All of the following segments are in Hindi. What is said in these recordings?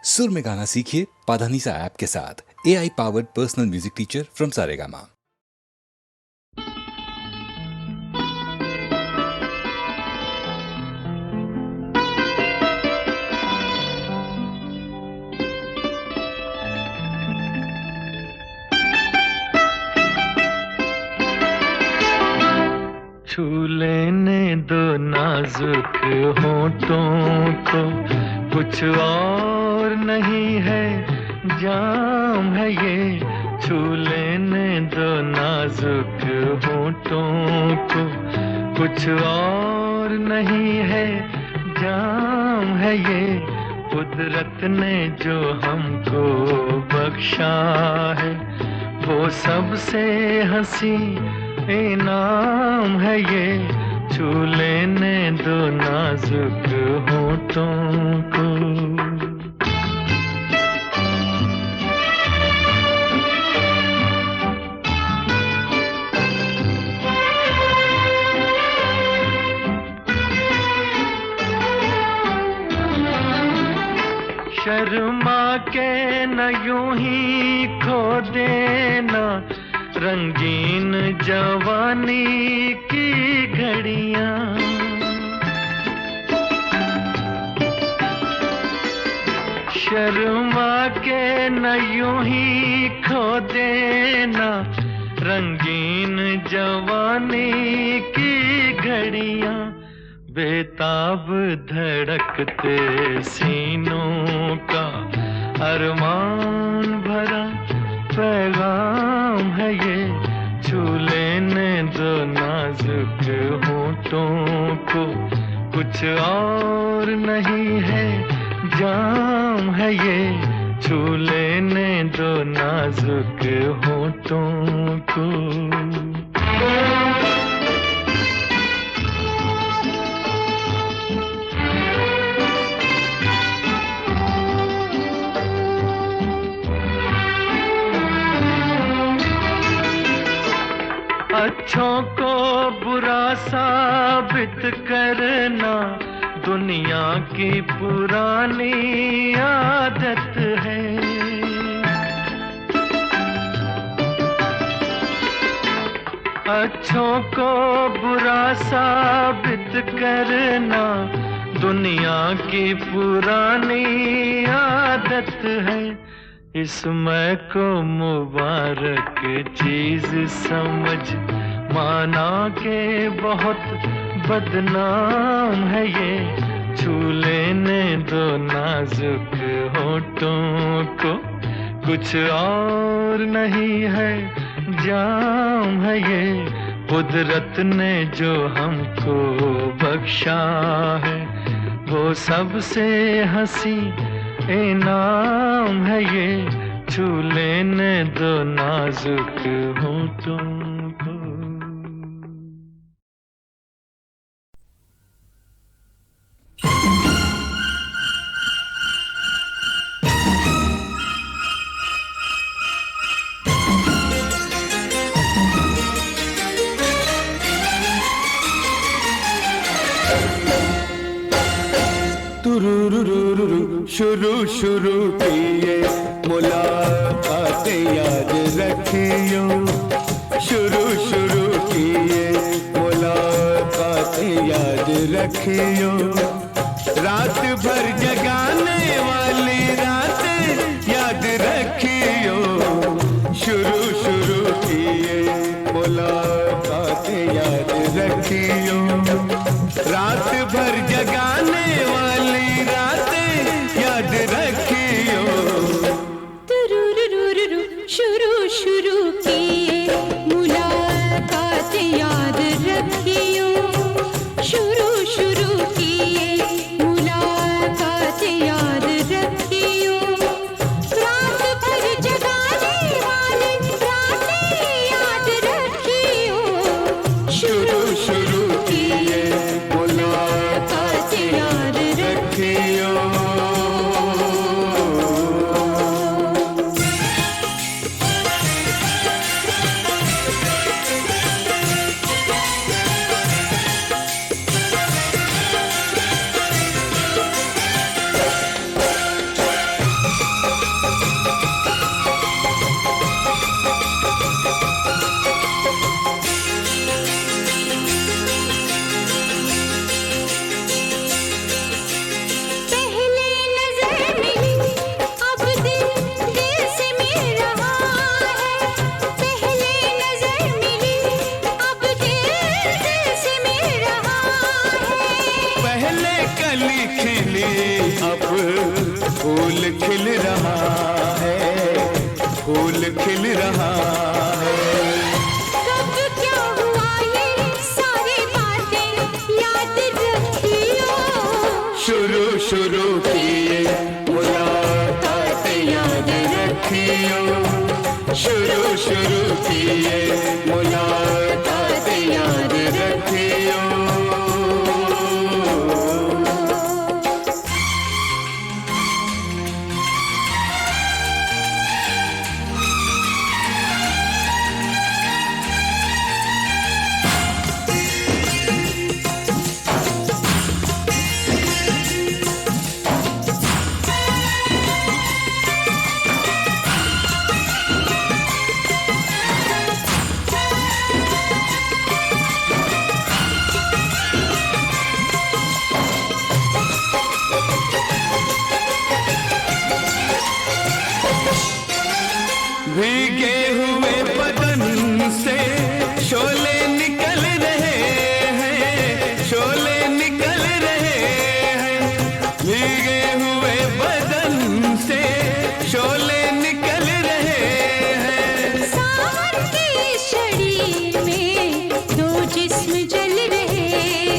सुर में गाना सीखिए पाधानीसा ऐप के साथ। AI powered personal music teacher from Saregama. छू लेने दो नाजुक होठों को, कुछ और नहीं है जाम है ये। छू लेने दो नाजुक होठों को, कुछ और नहीं है जाम है ये। कुदरत ने जो हमको बख्शा है, वो सबसे हंसी इनाम है ये। छू लेने दो नाजुक होठों को। शर्मा के न यूं ही खो देना रंगीन जवानी की घड़ियां। शर्मा के न यूं ही खो देना रंगीन जवानी की घड़ियां। बेताब धड़कते सीनों का अरमान भरा पैगाम है ये। छू लेने दो नाजुक होठों को, कुछ और नहीं है जाम है ये। छू लेने दो नाजुक होठों को। अच्छों को बुरा साबित करना दुनिया की पुरानी आदत है। अच्छों को बुरा साबित करना दुनिया की पुरानी आदत है। इसमें को मुबारक चीज समझ माना के बहुत बदनाम है ये। छू लेने दो नाजुक होठों को, कुछ और नहीं है जाम है ये। कुदरत ने जो हमको बख्शा है, वो सबसे हंसी इनाम है ये। छू लेने दो नाजुक होठों को। शुरू शुरू किए मुलाकात याद रखियो। शुरू शुरू किए मुलाकात याद रखियो। रात भर जगाने वाली रात याद रखियो। शुरू शुरू किए मुलाकात याद रखियो। रात भर जगाने वाली रात याद रखियो। शुरू शुरू किए मुलाकात याद रखियो। शुरू शुरू किए मुलाकात याद रखियो। फूल खिल रहा है, फूल खिल रहा है। कब क्या हुआ ये सारी बातें याद रखियो। शुरू शुरू की ये मुलाकात याद रखियो, शुरू शुरू की ये मुलाकात याद रखियो। भीगे हुए बदन से शोले निकल रहे हैं, शोले निकल रहे हैं। भीगे हुए बदन से शोले निकल रहे हैं। सावन के शरीर में दो जिस्म जल रहे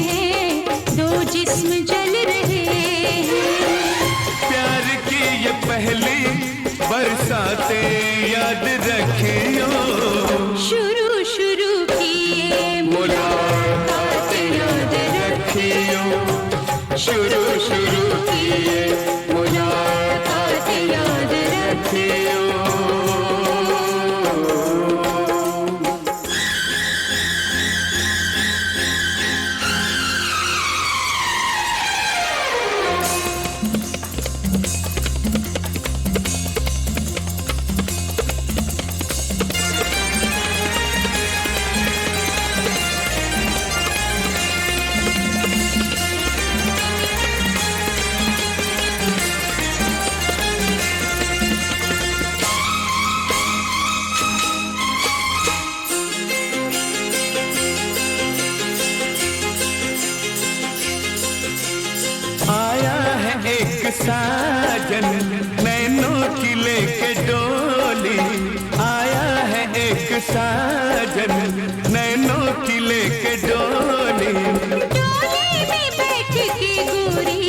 हैं, दो जिस्म जल रहे हैं। प्यार की ये पहली बरसातें याद रखियो, शुरू शुरू किए मुलाकात याद रखियो, शुरू शुरू किए मुलाकात याद रखियो। आया है एक साजन नैनों की लेके डोली, आया है एक साजन नैनों की लेके डोली। डोली में बैठ के गोरी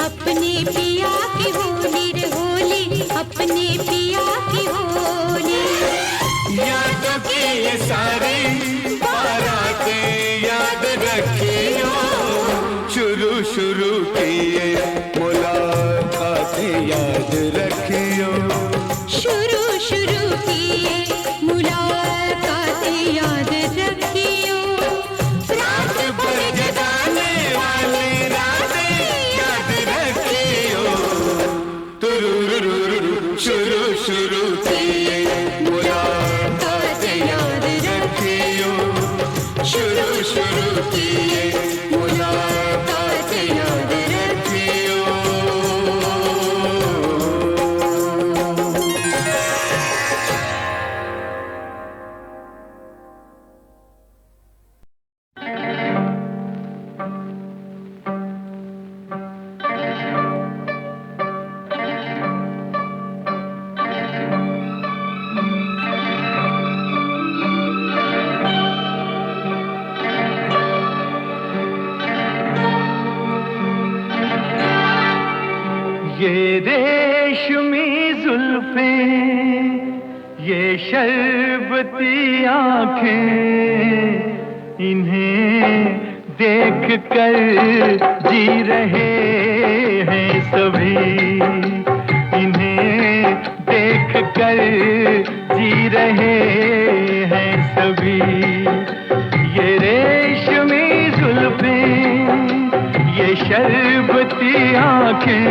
अपने पिया की होली रे होली, अपने पिया की होली। यादों की ये सारी बारातें याद रखियो, शुरू शुरू की ये मुलाकातें याद रखियो, शुरू शुरू किए मुलाकातें याद रखियो। रात भर जगाने वाली रातें याद रखियो, तुरुरुरुरु, शुरू शुरू की ये मुलाकातें याद रखियो, शुरू शुरू की ये मुलाकातें याद रखियो। ये रेशमी जुल्फें, ये शरबती आंखें, इन्हें देख कर जी रहे हैं सभी, इन्हें देख कर जी रहे हैं सभी। ये रेशमी जुल्फें, ये शरबती आंखें,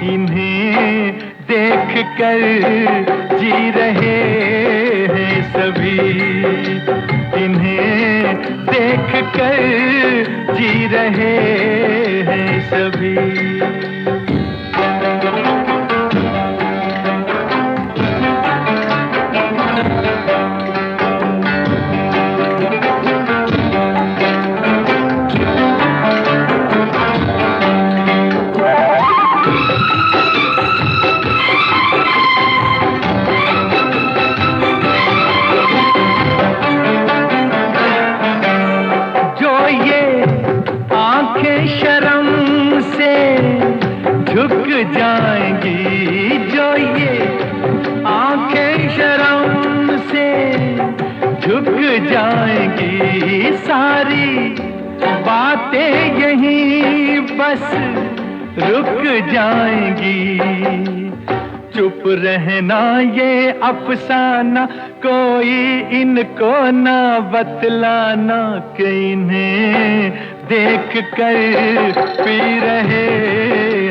इन्हें देख कर जी रहे हैं सभी, इन्हें देख कर जी रहे हैं सभी। जाएंगी जो ये आंखें शर्म से झुक जाएंगी, सारी बातें यहीं बस रुक जाएंगी। चुप रहना ये अफसाना, कोई इनको ना बतलाना कि इन्हें देख कर पी रहे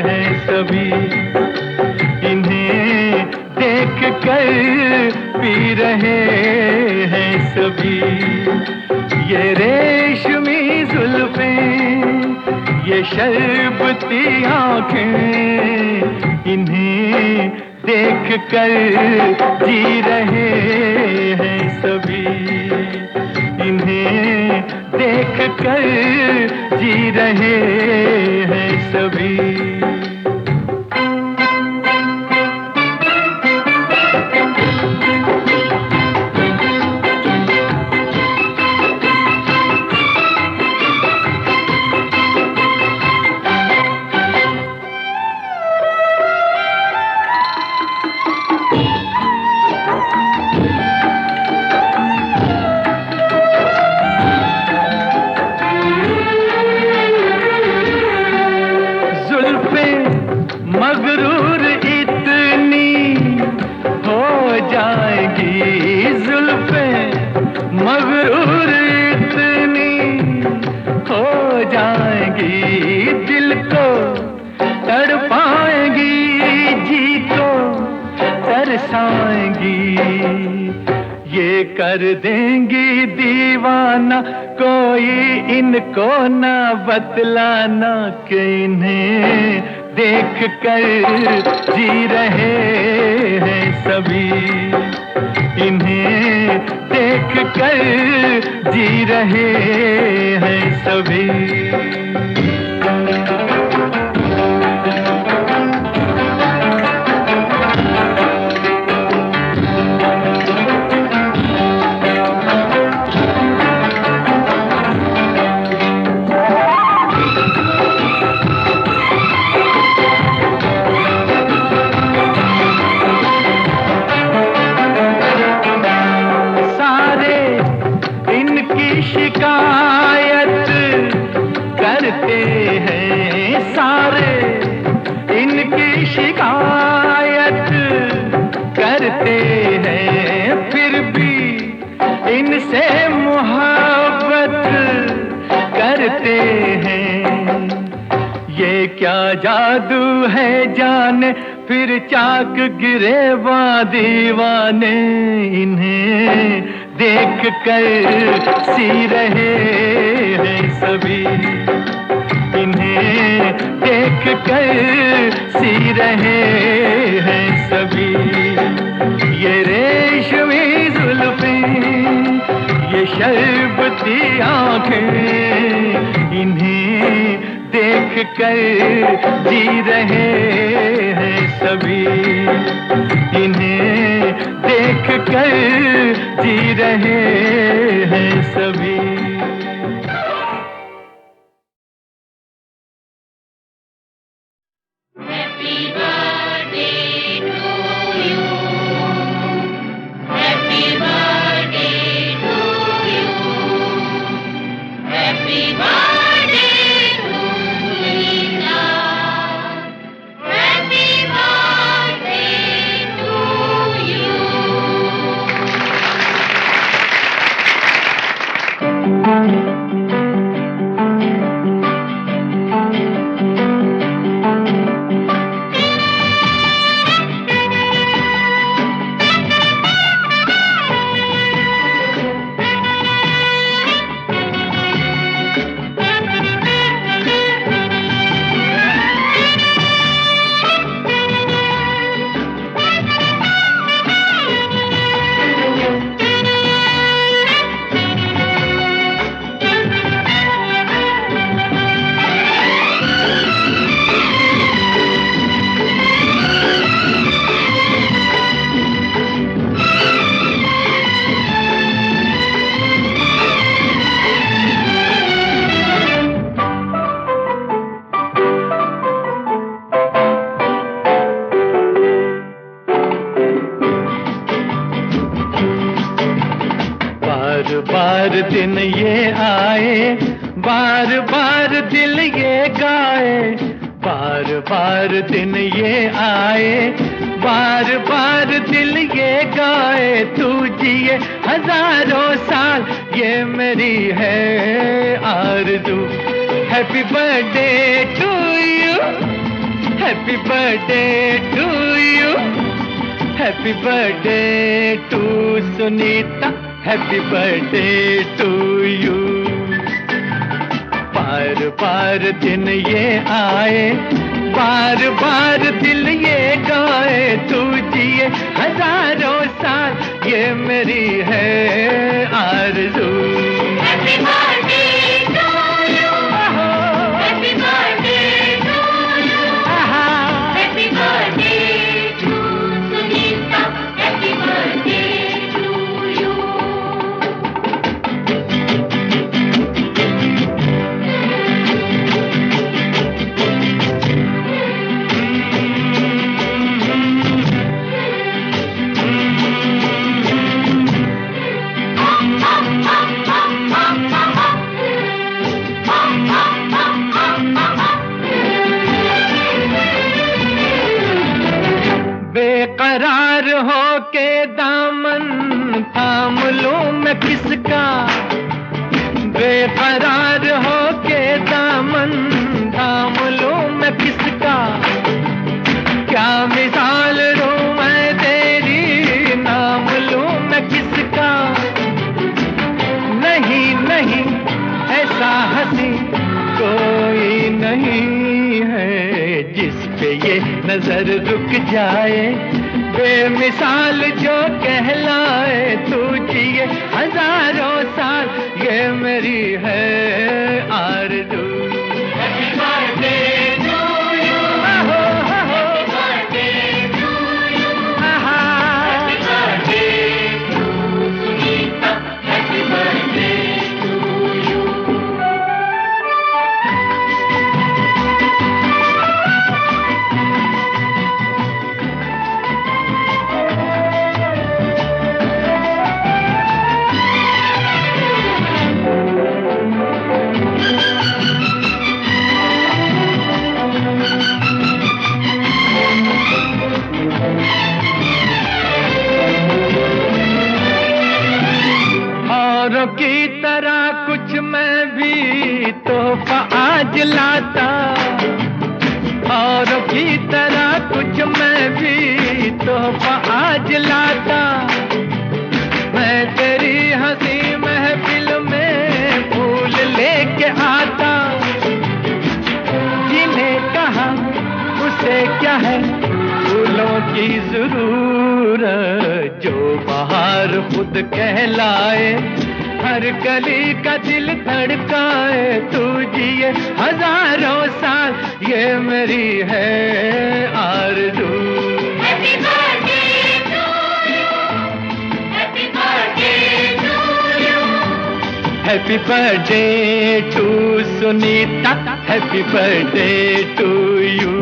हैं सभी, इन्हें देख कर पी रहे हैं सभी। ये रेशमी जुल्फें, ये शरबती आंखें, इन्हें देख कर जी रहे हैं सभी, इन्हें देख कर जी रहे हैं सभी। मगरूर इतनी हो जाएंगी, जुल्फें मगरूर इतनी हो जाएंगी, दिल को तड़पाएंगी, जी को तरसाएंगी। ये कर देंगी दीवाना, कोई इनको ना बतलाना कि इन्हें देख कर जी रहे हैं सभी, इन्हें देख कर जी रहे हैं सभी। शिकायत करते हैं सारे, इनकी शिकायत करते हैं, फिर भी इनसे मोहब्बत करते हैं। ये क्या जादू है जाने, फिर चाक गिरे दीवाने, इन्हें देख कर सी रहे हैं सभी, इन्हें देख कर सी रहे हैं सभी। ये रेशमी जुल्फें, ये शरबती आंखें, इन्हें देख कर जी रहे हैं सभी, इन्हें देख कर जी रहे हैं सभी। Happy birthday to you. Happy birthday to you. Happy birthday to Lina. Happy birthday to you. बार दिन ये आए, बार बार दिल ये गाए, बार बार दिन ये आए, बार बार दिल ये गाए, तू जिए हजारों साल ये मेरी है आरज़ू। Happy birthday to you, happy birthday to you, happy birthday to Sunita, happy birthday to you. बार बार दिन ये आए, बार बार दिल ये गाए, तू जिए हजारों साल ये मेरी है आरज़ू। Happy birthday to you, happy birthday to you, happy birthday to Sunita, happy birthday to you. बेकरार हो के दामन थाम लूं मैं किसका, बेकरार हो के दामन थाम लूं मैं किसका, क्या मिसाल दूं मैं तेरी, नाम लूं मैं किसका। नहीं नहीं ऐसा हंसी कोई नहीं है जिस पे ये नजर रुक जाए, बेमिसाल जो कहलाए, तू जिए हजारों साल ये मेरी है आरज़ू। Happy birthday to you, happy birthday to you, happy birthday to Sunita, happy birthday to you. औरों की तरह कुछ मैं भी तोहफा आज लाता, औरों की तरह कुछ मैं भी तोहफा आज लाता, मैं तेरी हंसी महफिल में फूल लेके आता, जिन्हें कहा उसे क्या है फूलों की जरूरत, जो बाहर खुद कहलाए, हर गली का दिल धड़काए, तू जिए हजारों साल ये मेरी है आरज़ू। Happy birthday to you, happy birthday to you, happy birthday to Sunita, happy birthday to you.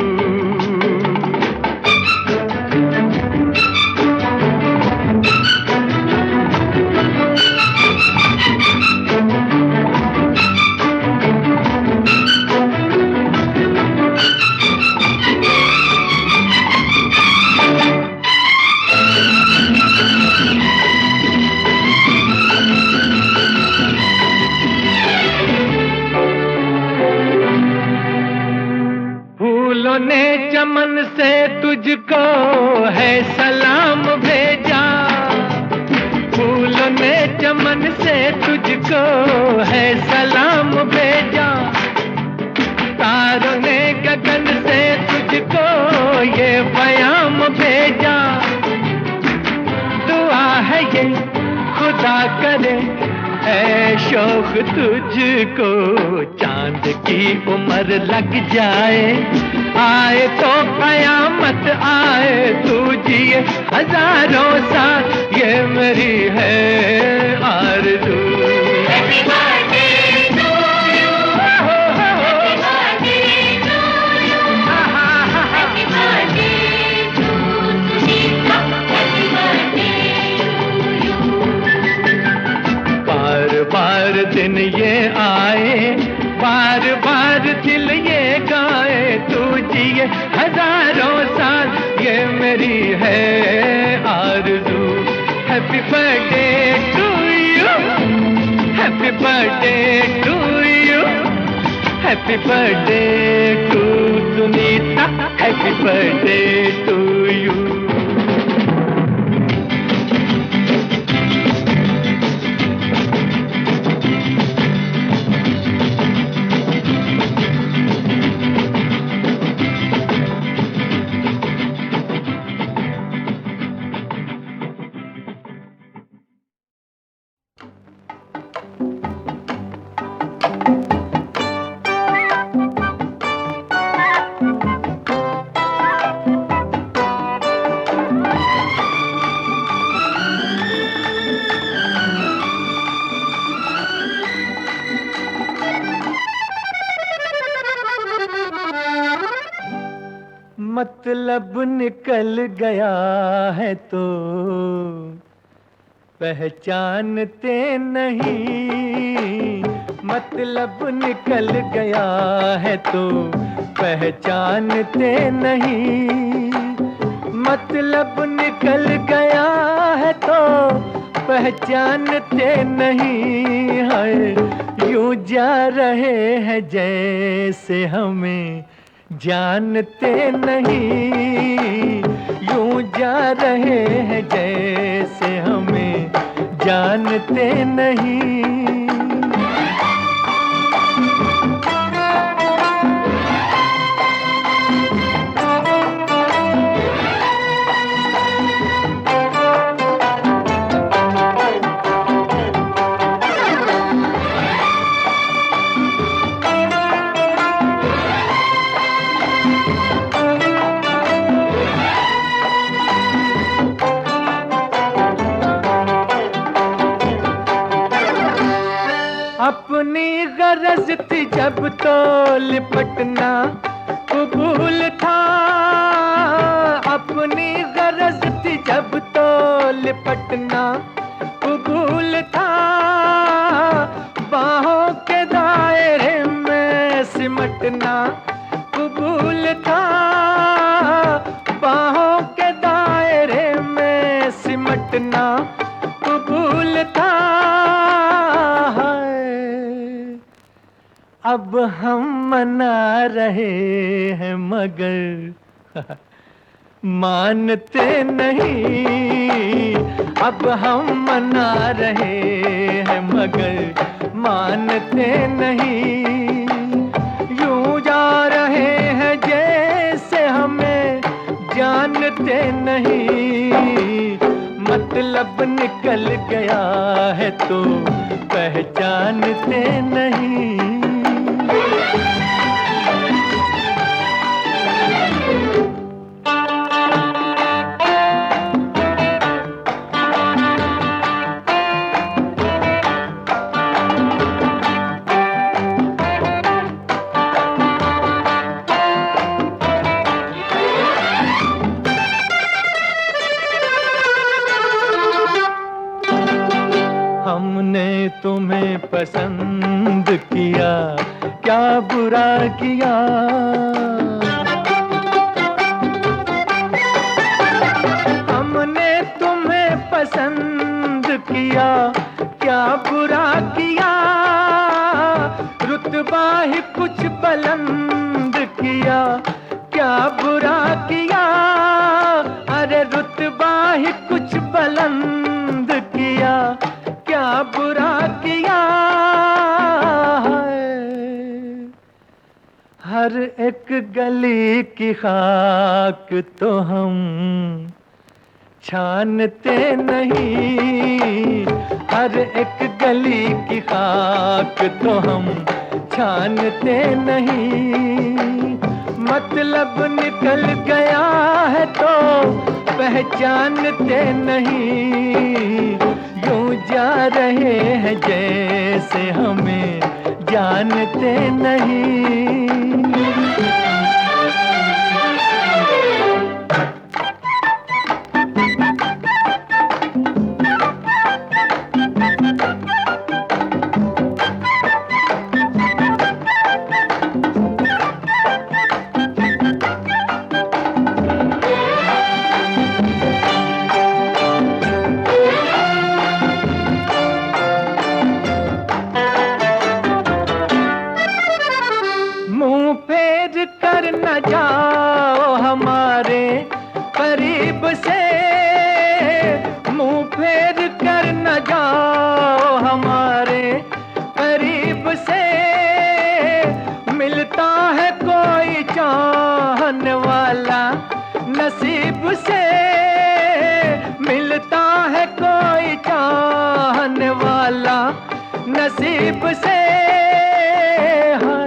फूलों ने चमन से तुझको है सलाम भेजा, फूलों ने चमन से तुझको है सलाम भेजा, तारों ने गगन से तुझको ये बयाम भेजा, दुआ है ये खुदा करे ऐ शौक तुझको चांद की उम्र लग जाए, आए तो कयामत आए, तू जिए हजारों साल ये मेरी है आरज़ू। Happy birthday to you, happy birthday to you, happy birthday to Sunita, happy birthday to you. दिन ये आए, बार बार दिल ये गाए, तू जिए हजारों साल, ये मेरी है आरज़ू। Happy birthday to you, happy birthday to you, happy birthday to Sunita, happy birthday to you. मतलब निकल गया है तो पहचानते नहीं, मतलब निकल गया है तो पहचानते नहीं, मतलब निकल गया है तो पहचानते नहीं है। यूं जा रहे हैं जैसे हमें जानते नहीं, यूं जा रहे हैं जैसे हमें जानते नहीं। अपनी गरज थी जब तो लिपटना कबूल था, अपनी गरज थी जब तो लिपटना कबूल था, बाहों के दायरे में सिमटना कबूल था, बाहों के दायरे में सिमटना कबूल था। अब हम मना रहे हैं मगर मानते नहीं, अब हम मना रहे हैं मगर मानते नहीं। यूं जा रहे हैं जैसे हमें जानते नहीं, मतलब निकल गया है तो पहचानते नहीं। हमने तुम्हें पसंद किया, क्या बुरा किया, हमने तुम्हें पसंद किया, क्या बुरा किया, रुतबा ही कुछ बुलंद किया, क्या बुरा किया, अरे रुतबा ही कुछ बुलंद किया, क्या बुरा किया है। हर एक गली की खाक तो हम छानते नहीं, हर एक गली की खाक तो हम छानते नहीं। मतलब निकल गया है तो पहचानते नहीं, यूं जा रहे हैं जैसे हमें जानते नहीं। करीब से मुंह फेर कर न जाओ हमारे करीब से मिलता है कोई चाहने वाला नसीब से मिलता है कोई चाहने वाला नसीब से है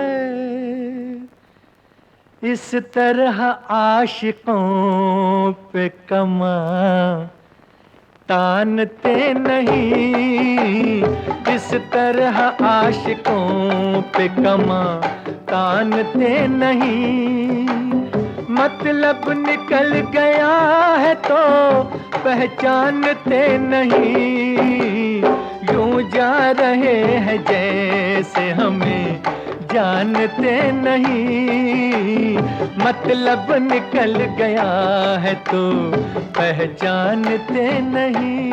इस तरह आशिकों पे कमा तानते नहीं इस तरह आशिकों पे कमा तानते नहीं मतलब निकल गया है तो पहचानते नहीं यूं जा रहे हैं जैसे हमें जानते नहीं मतलब निकल गया है तो पहचानते नहीं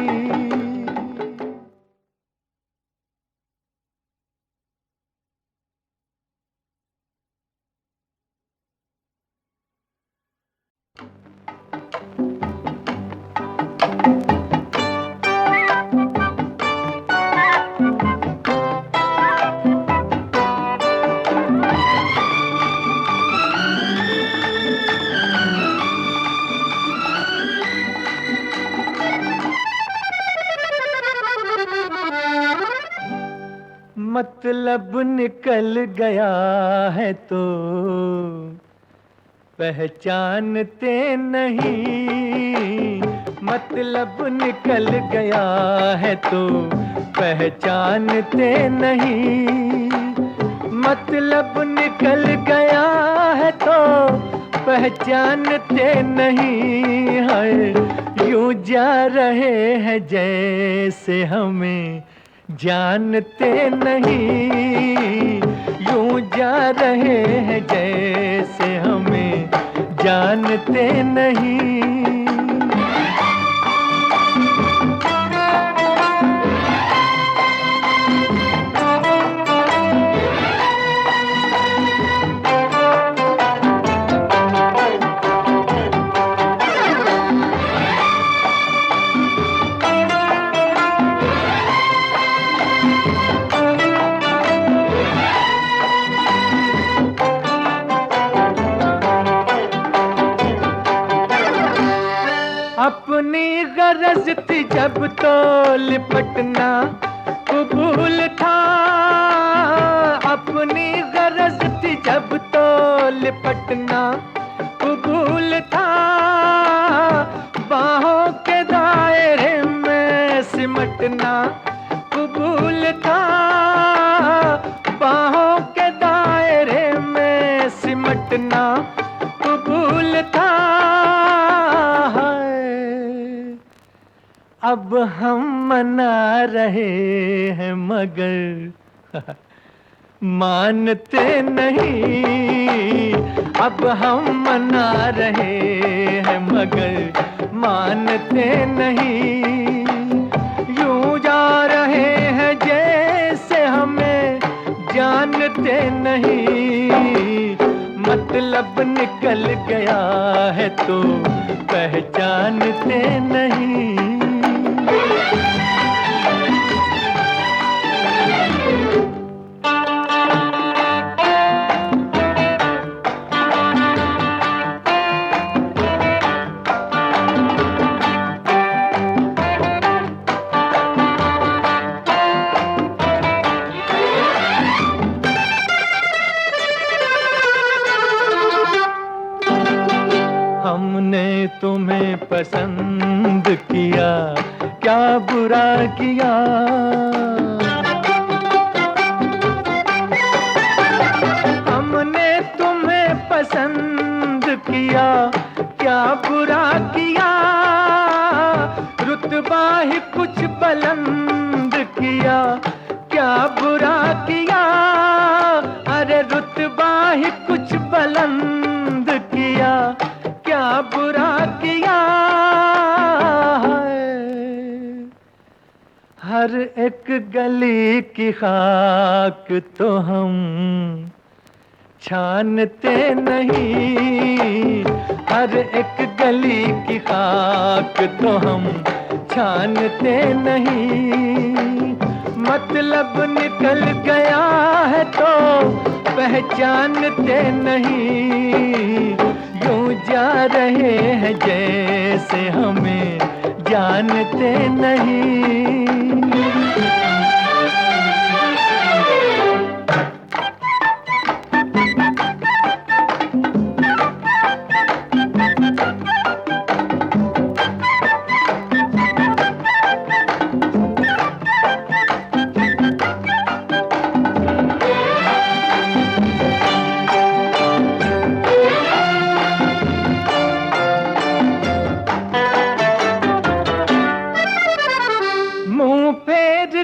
मतलब निकल गया है तो पहचानते नहीं मतलब निकल गया है तो पहचानते नहीं मतलब निकल गया है तो पहचानते नहीं है यूं जा रहे हैं जैसे हमें जानते नहीं यूं जा रहे हैं जैसे हमें जानते नहीं अपनी गरज थी जब तो लिपटना कबूल था अपनी गरज थी जब तो लिपटना कबूल था बाहों के दायरे में सिमटना कबूल था बाहों के दायरे में सिमटना कबूल था अब हम मना रहे हैं मगर मानते नहीं अब हम मना रहे हैं मगर मानते नहीं यूं जा रहे हैं जैसे हमें जानते नहीं मतलब निकल गया है तो पहचानते नहीं हमने तुम्हें पसंद किया क्या बुरा किया हमने तुम्हें पसंद किया क्या बुरा किया रुतबा ही कुछ बुलंद किया क्या बुरा किया अरे रुतबा ही कुछ बुलंद किया क्या बुरा किया हर एक गली की खाक तो हम छानते नहीं, हर एक गली की खाक तो हम छानते नहीं। मतलब निकल गया है तो पहचानते नहीं, यूं जा रहे हैं जैसे हमें जानते नहीं।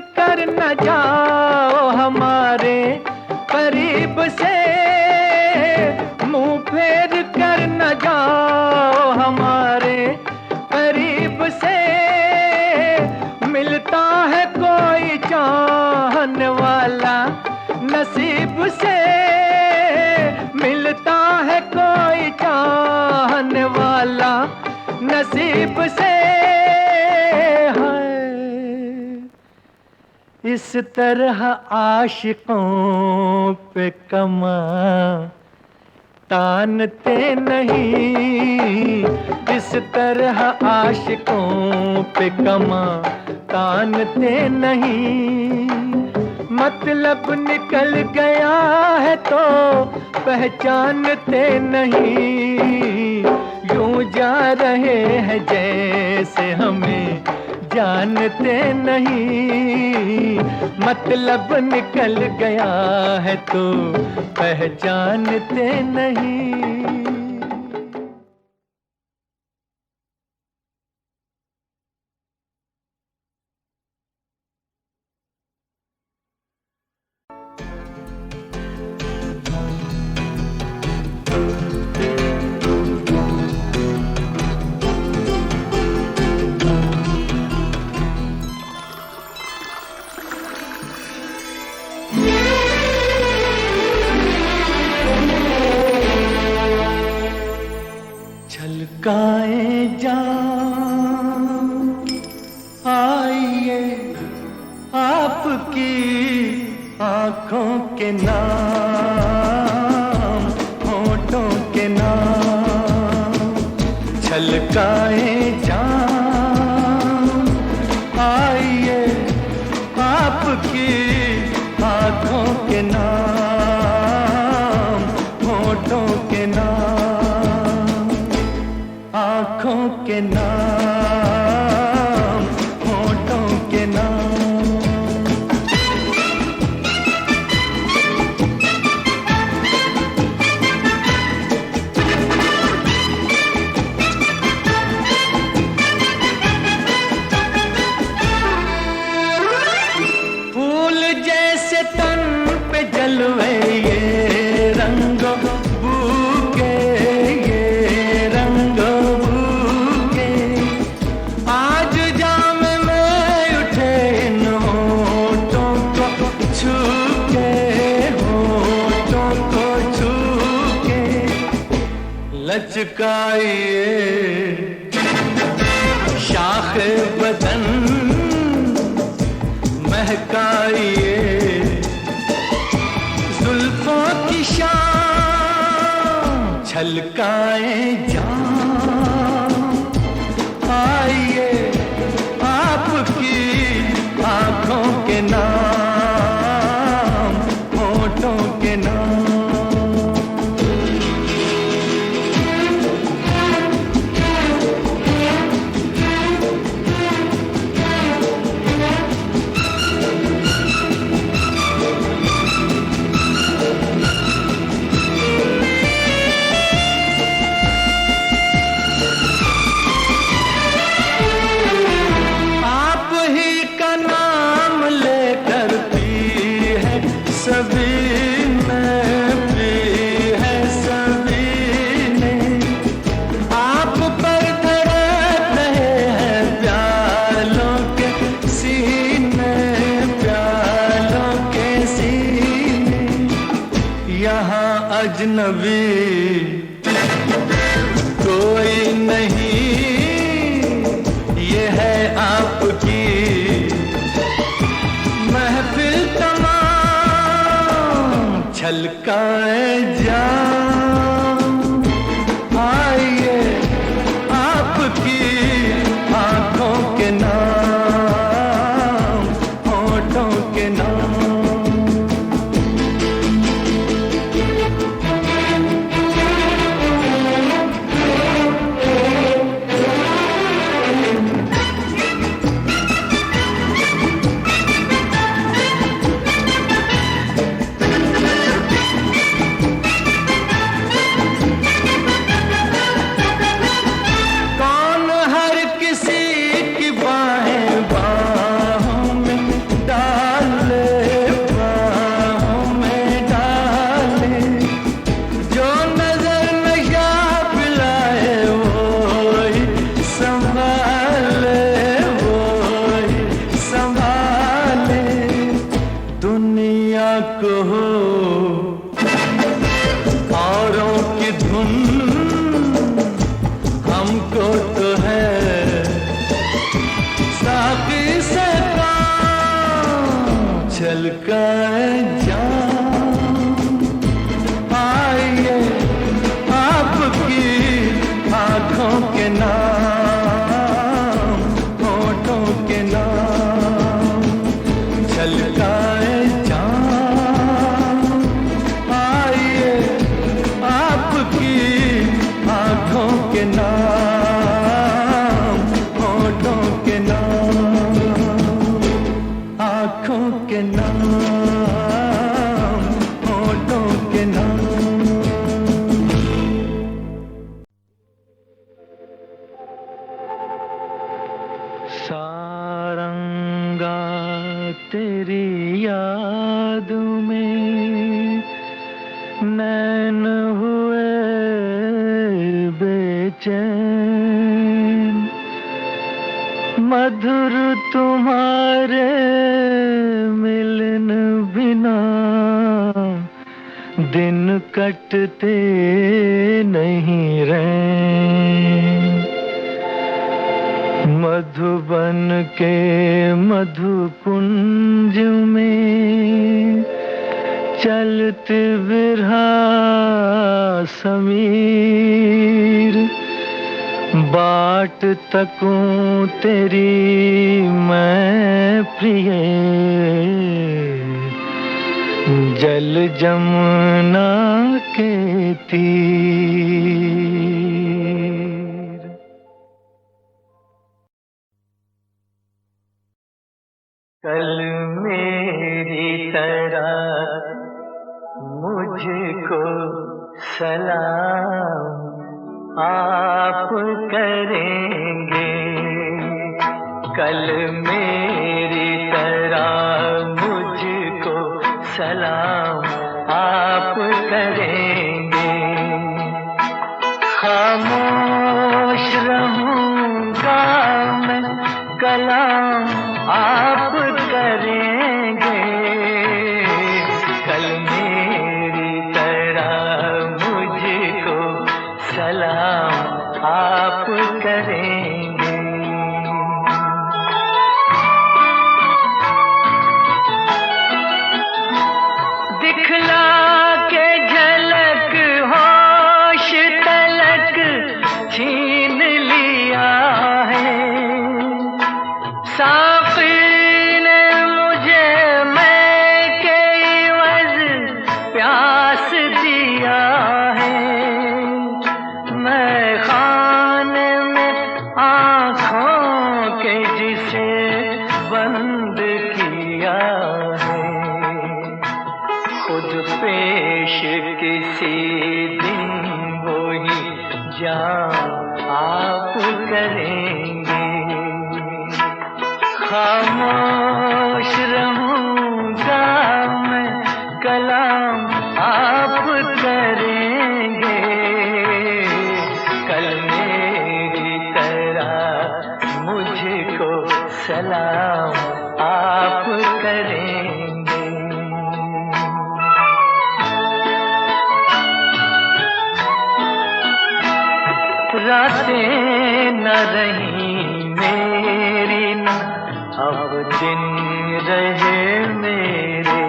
कर न जाओ हमारे करीब से, मुंह फेर कर न जाओ हमारे करीब से। मिलता है कोई चाहने वाला नसीब से, मिलता है कोई चाहने वाला नसीब से। इस तरह आशिकों पे कमा तानते नहीं, इस तरह आशिकों पे कमा तानते नहीं। मतलब निकल गया है तो पहचानते नहीं, यूं जा रहे हैं जैसे हमें जानते नहीं। मतलब निकल गया है तो पहचानते नहीं। छलकाए जान आइए आपकी आँखों के नाम, होठों के नाम। छलकाए जान आइए आपकी आँखों के नाम, होठों के नाम, आँखों के नाम, होठों के नाम। फूल जैसे तन पे जलवे ये रंगों बूके, ये रंगों बूके। आज जाम में उठे इन होठों को छू के, होठों को छू के। लचकाइए शाख बदन, महकाइए जुल्फों की शाम। छलकाए जान आइए आपकी आँखों के नाम, होठों के नाम। अजनबी कोई नहीं, ये है आपकी महफिल तमाम छलकाए जाम। आइए आपकी आंखों के नाम, होठों के नाम। सारंगा तेरी याद में नैन हुए बेचैन, मधुर तुम्हारे मिलन बिना दिन कटते नहीं रैन। मधुबन के मधुकुंज में चलते बिरहा समीर, बाट तकूं तेरी मैं प्रिय, जल जमुना के तीर। कल मेरी तरह मुझको सलाम आप करेंगे, कल मेरी तरह मुझको सलाम आप करेंगे। खामोश रहूंगा मैं, कलाम आप करेंगे, कल मेरी तरह मुझको सलाम आप करेंगे। दिखला के झलक होश तलक छीन लिया है, साफी ने मुझे मैं के इवज़ प्यास दिया है। मैं खाने में आँखों के जिसे बंद किया है, खुद पेश किसी दिन वही जान आप करेंगे। खामोश रहूंगा मैं, कलाम आप करेंगे, कल मेरी तरह मुझको सलाम आप करेंगे। रातें न रही मेरी न अब दिन रहे मेरे।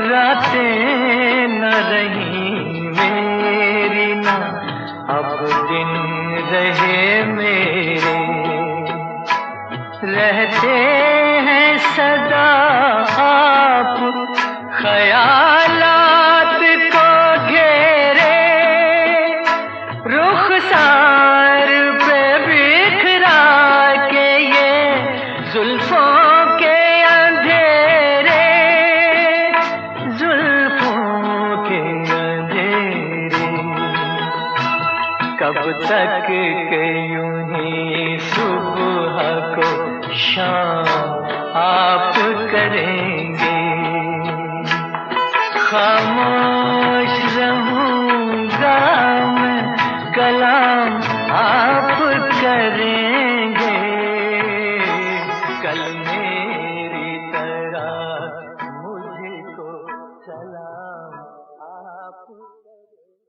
रातें न रही मेरी न अब दिन रहे मेरे। रहते हैं सदा आप ख्यालात को घेरे, रुखसार पे बिखरा के ये जुल्फों के अंधेरे, जुल्फों के अंधेरे। कब तक के यूं ही सुबह को शाम आप करेंगे। खामोश रहूंगा मैं, कलाम आप करेंगे। कल मेरी तरह मुझको सलाम आप करेंगे।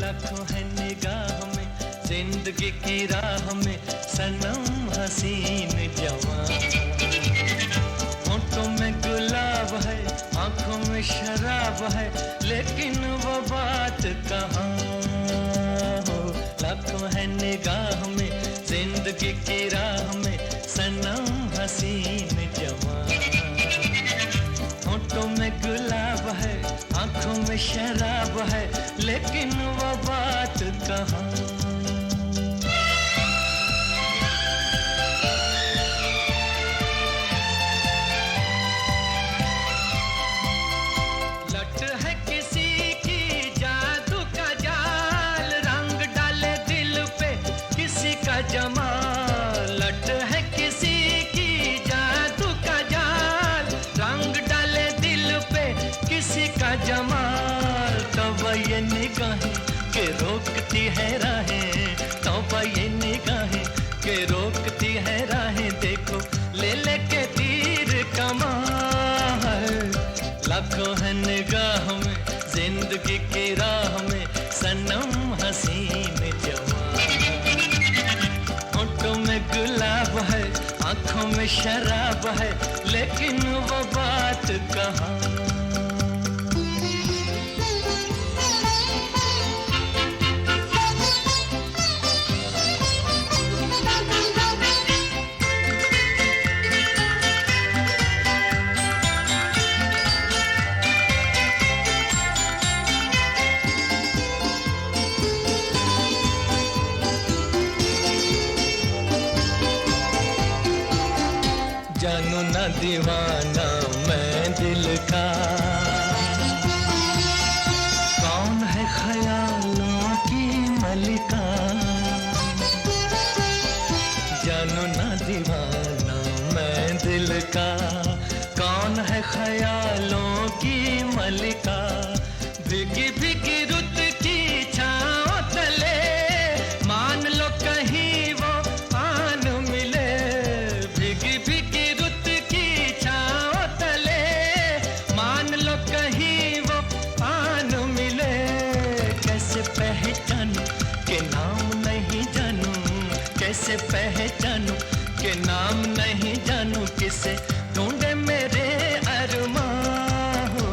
लाखों है निगाह में जिंदगी की राह में सनम हसीन जवान। होठों में गुलाब है, आंखों में शराब है, लेकिन वो बात कहाँ हो। लाखों है निगाह में जिंदगी की राह में सनम हसीन जवान। होठों में गुलाब है, आंखों में शराब है, लेकिन वो बात कहाँ। लट है किसी की जादू का जाल, रंग डाले दिल पे किसी का जमाल। लट है किसी की जादू का जाल, रंग डाले दिल पे किसी का जमाल। तौबा ये निगाहें के रोकती है राहें, तौबा ये निगाहें के रोकती है राहें। देखो ले लेके तीर कमाल। लाखों है निगाह में जिंदगी की राह में सनम हसीन जवान। होठों में गुलाब है, आंखों में शराब है, लेकिन वो बात कहाँ। जानू ना दीवाना मैं दिल का, कौन है ख्यालों की मलिका। जानू ना दीवाना मैं दिल का, कौन है ख्यालों की मलिका। भीगी भीगी रुत की छाँव तले मान लो कहीं वो आन मिले। भीगी भीगी रुत की छाँव तले मान लो कहीं वो आन मिले। कैसे पहचानूं के नाम नहीं जानूं, कैसे पहचानूं के नाम नहीं जानूं। किसे ढूंढे मेरे अरमां हो।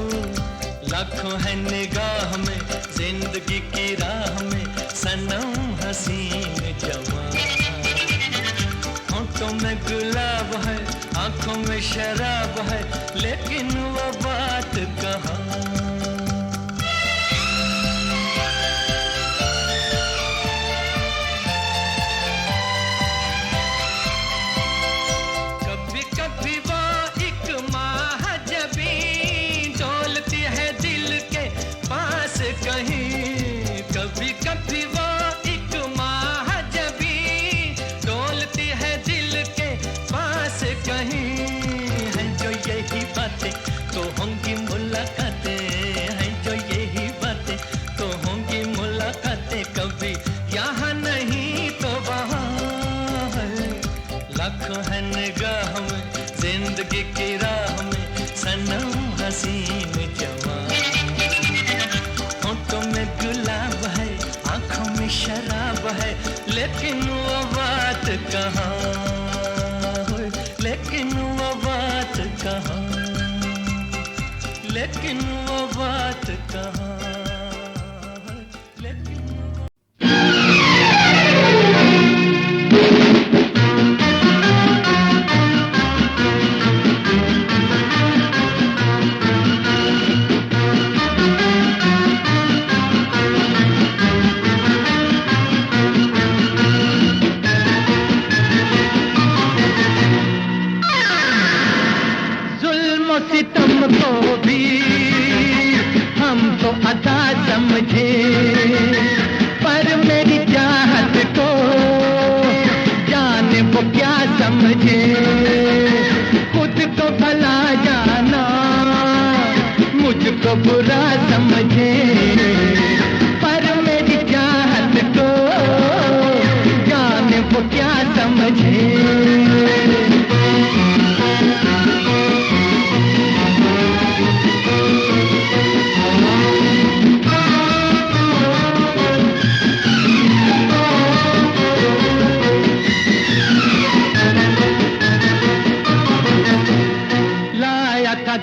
लाखों है निगाह में जिंदगी की राह में सनम हसीन जवान। होठों में गुलाब है, आंखों में शराब है, लेकिन वो बात कहाँ। कभी कभी वो एक आगे की राह में सनम हसीन जवान, होठों में गुलाब है, आंखों में शराब है, लेकिन वो बात कहाँ, लेकिन वो बात कहाँ, लेकिन वो बात कहाँ, लेकिन जुल्म सितम को भी हम तो अदा समझे, पर मेरी चाहत को जाने वो क्या समझे। खुद को भला जाना मुझको बुरा समझे, पर मेरी चाहत को जाने वो क्या समझे।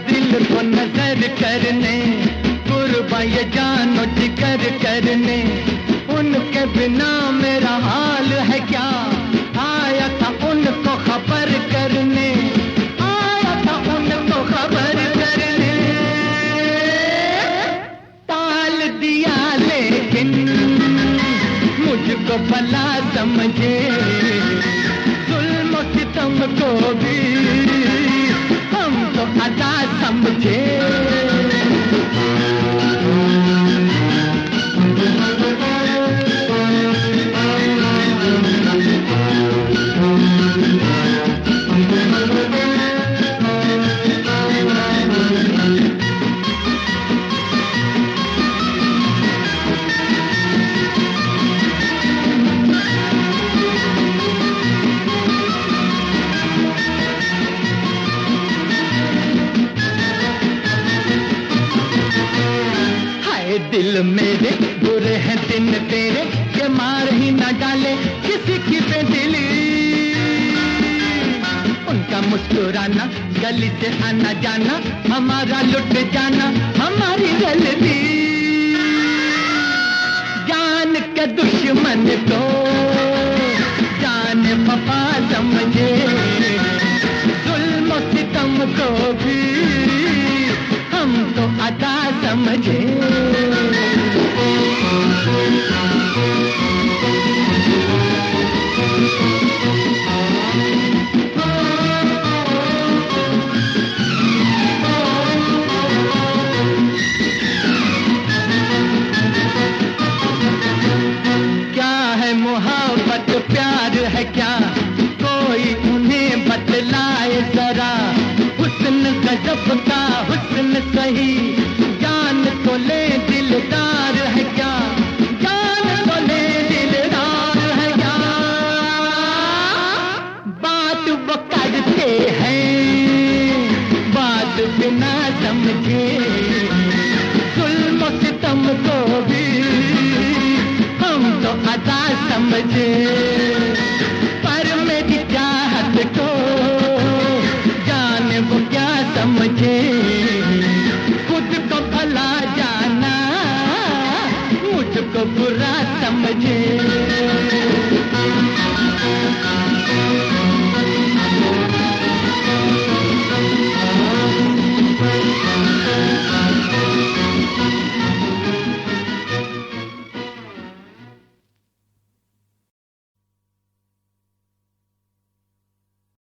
दिल को नजर करने, कुर्बा ये जानो जिकर करने, उनके बिना मेरा हाल है क्या। आया था उनको खबर करने, आया था उनको खबर करने, टाल दिया लेकिन मुझको भला समझे। जुल्म सितम को भी हम तो अदा समझे। दिल मेरे बुरे हैं दिन तेरे, ये मार ही न डाले किसी की बेदिली। उनका मुस्कुराना, गली से आना जाना, हमारा लुट जाना हमारी गलती। जान के दुश्मन को जान वफा समझे, जुल्म सितम को भी हम तो अदा समझे। क्या है मोहब्बत प्यार है क्या, कोई उन्हें बतलाए जरा। हुस्न गजब का हुस्न सही, जान तो ले दिलदार है क्या, जान तो ले दिलदार है क्या। बात वो करते हैं बात बिना समझे, जुल्म सितम को भी हम तो अदा समझे। पर मेरी चाहत को जाने वो क्या समझे। खुद को भला जाना मुझको बुरा समझे।